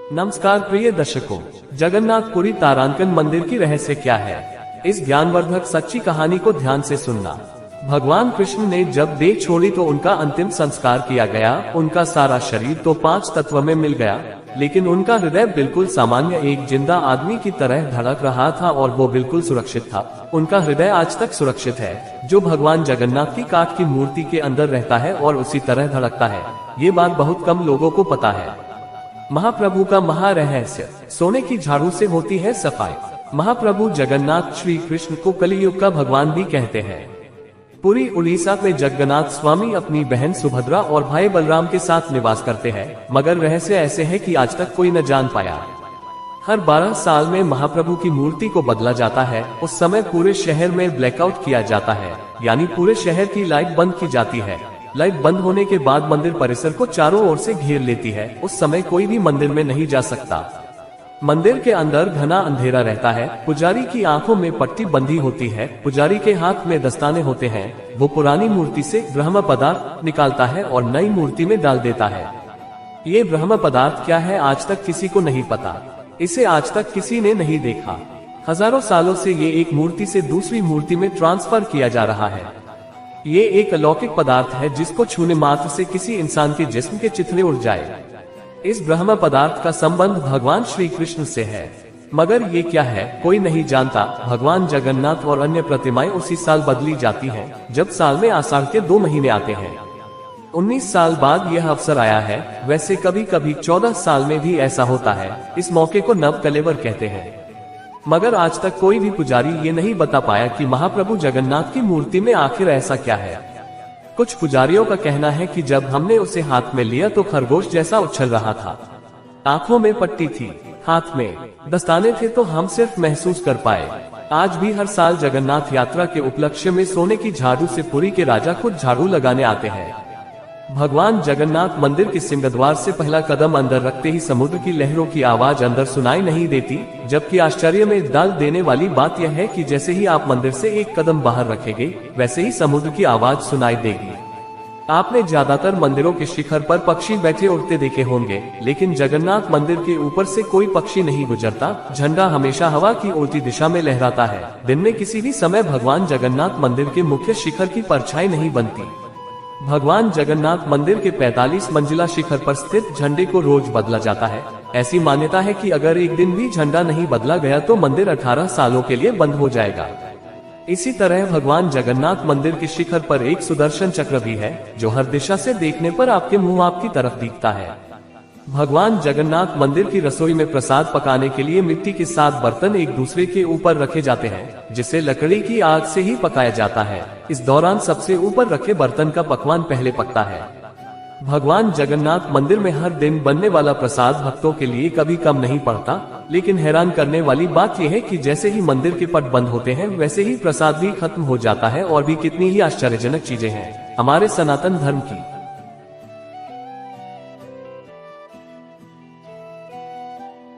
नमस्कार प्रिय दर्शकों, जगन्नाथपुरी तारांकन मंदिर की रहस्य क्या है? इस ज्ञानवर्धक सच्ची कहानी को ध्यान से सुनना। भगवान कृष्ण ने जब देह छोड़ी तो उनका अंतिम संस्कार किया गया। उनका सारा शरीर तो 5 तत्व में मिल गया, लेकिन उनका हृदय बिल्कुल सामान्य एक जिंदा आदमी की तरह धड़क रहा था और वो बिल्कुल सुरक्षित था। उनका हृदय आज तक सुरक्षित है, जो भगवान जगन्नाथ की काठ की मूर्ति के अंदर रहता है और उसी तरह धड़कता है। ये बात बहुत कम लोगों को पता है। महाप्रभु का महारहस्य। सोने की झाड़ू से होती है सफाई। महाप्रभु जगन्नाथ श्री कृष्ण को कलियुग का भगवान भी कहते हैं। पुरी उड़ीसा में जगन्नाथ स्वामी अपनी बहन सुभद्रा और भाई बलराम के साथ निवास करते हैं, मगर रहस्य ऐसे है कि आज तक कोई न जान पाया। हर 12 साल में महाप्रभु की मूर्ति को बदला जाता है। उस समय पूरे शहर में ब्लैकआउट किया जाता है, यानी पूरे शहर की लाइट बंद की जाती है। लाइट बंद होने के बाद मंदिर परिसर को चारों ओर से घेर लेती है। उस समय कोई भी मंदिर में नहीं जा सकता। मंदिर के अंदर घना अंधेरा रहता है। पुजारी की आंखों में पट्टी बंधी होती है। पुजारी के हाथ में दस्ताने होते हैं। वो पुरानी मूर्ति से ब्रह्म पदार्थ निकालता है और नई मूर्ति में डाल देता है। ये ब्रह्म पदार्थ क्या है, आज तक किसी को नहीं पता। इसे आज तक किसी ने नहीं देखा। हजारों सालों से ये एक मूर्ति से दूसरी मूर्ति में ट्रांसफर किया जा रहा है। ये एक अलौकिक पदार्थ है जिसको छूने मात्र से किसी इंसान के जिस्म के चिथड़े उड़ जाए। इस ब्रह्म पदार्थ का संबंध भगवान श्री कृष्ण से है, मगर ये क्या है कोई नहीं जानता। भगवान जगन्नाथ और अन्य प्रतिमाएं उसी साल बदली जाती हैं, जब साल में आषाढ़ के 2 महीने आते हैं। 19 साल बाद यह अवसर आया है। वैसे कभी कभी 14 साल में भी ऐसा होता है। इस मौके को नव कलेवर कहते हैं, मगर आज तक कोई भी पुजारी ये नहीं बता पाया कि महाप्रभु जगन्नाथ की मूर्ति में आखिर ऐसा क्या है। कुछ पुजारियों का कहना है कि जब हमने उसे हाथ में लिया तो खरगोश जैसा उछल रहा था। आंखों में पट्टी थी, हाथ में दस्ताने थे, तो हम सिर्फ महसूस कर पाए। आज भी हर साल जगन्नाथ यात्रा के उपलक्ष्य में सोने की झाड़ू से पुरी के राजा खुद झाड़ू लगाने आते हैं। भगवान जगन्नाथ मंदिर के सिंहद्वार से पहला कदम अंदर रखते ही समुद्र की लहरों की आवाज अंदर सुनाई नहीं देती, जबकि आश्चर्य में डाल देने वाली बात यह है कि जैसे ही आप मंदिर से एक कदम बाहर रखेंगे, वैसे ही समुद्र की आवाज सुनाई देगी। आपने ज्यादातर मंदिरों के शिखर पर पक्षी बैठे उड़ते देखे होंगे, लेकिन जगन्नाथ मंदिर के ऊपर से कोई पक्षी नहीं गुजरता। झंडा हमेशा हवा की उल्टी दिशा में लहराता है। दिन में किसी भी समय भगवान जगन्नाथ मंदिर के मुख्य शिखर की परछाई नहीं बनती। भगवान जगन्नाथ मंदिर के 45 मंजिला शिखर पर स्थित झंडे को रोज बदला जाता है। ऐसी मान्यता है कि अगर एक दिन भी झंडा नहीं बदला गया तो मंदिर 18 सालों के लिए बंद हो जाएगा। इसी तरह भगवान जगन्नाथ मंदिर के शिखर पर एक सुदर्शन चक्र भी है, जो हर दिशा से देखने पर आपके मुंह आपकी तरफ दिखता है। भगवान जगन्नाथ मंदिर की रसोई में प्रसाद पकाने के लिए मिट्टी के 7 बर्तन एक दूसरे के ऊपर रखे जाते हैं, जिसे लकड़ी की आग से ही पकाया जाता है। इस दौरान सबसे ऊपर रखे बर्तन का पकवान पहले पकता है। भगवान जगन्नाथ मंदिर में हर दिन बनने वाला प्रसाद भक्तों के लिए कभी कम नहीं पड़ता, लेकिन हैरान करने वाली बात यह है कि जैसे ही मंदिर के पट बंद होते हैं, वैसे ही प्रसाद भी खत्म हो जाता है। और भी कितनी ही आश्चर्यजनक चीजें हैं हमारे सनातन धर्म की।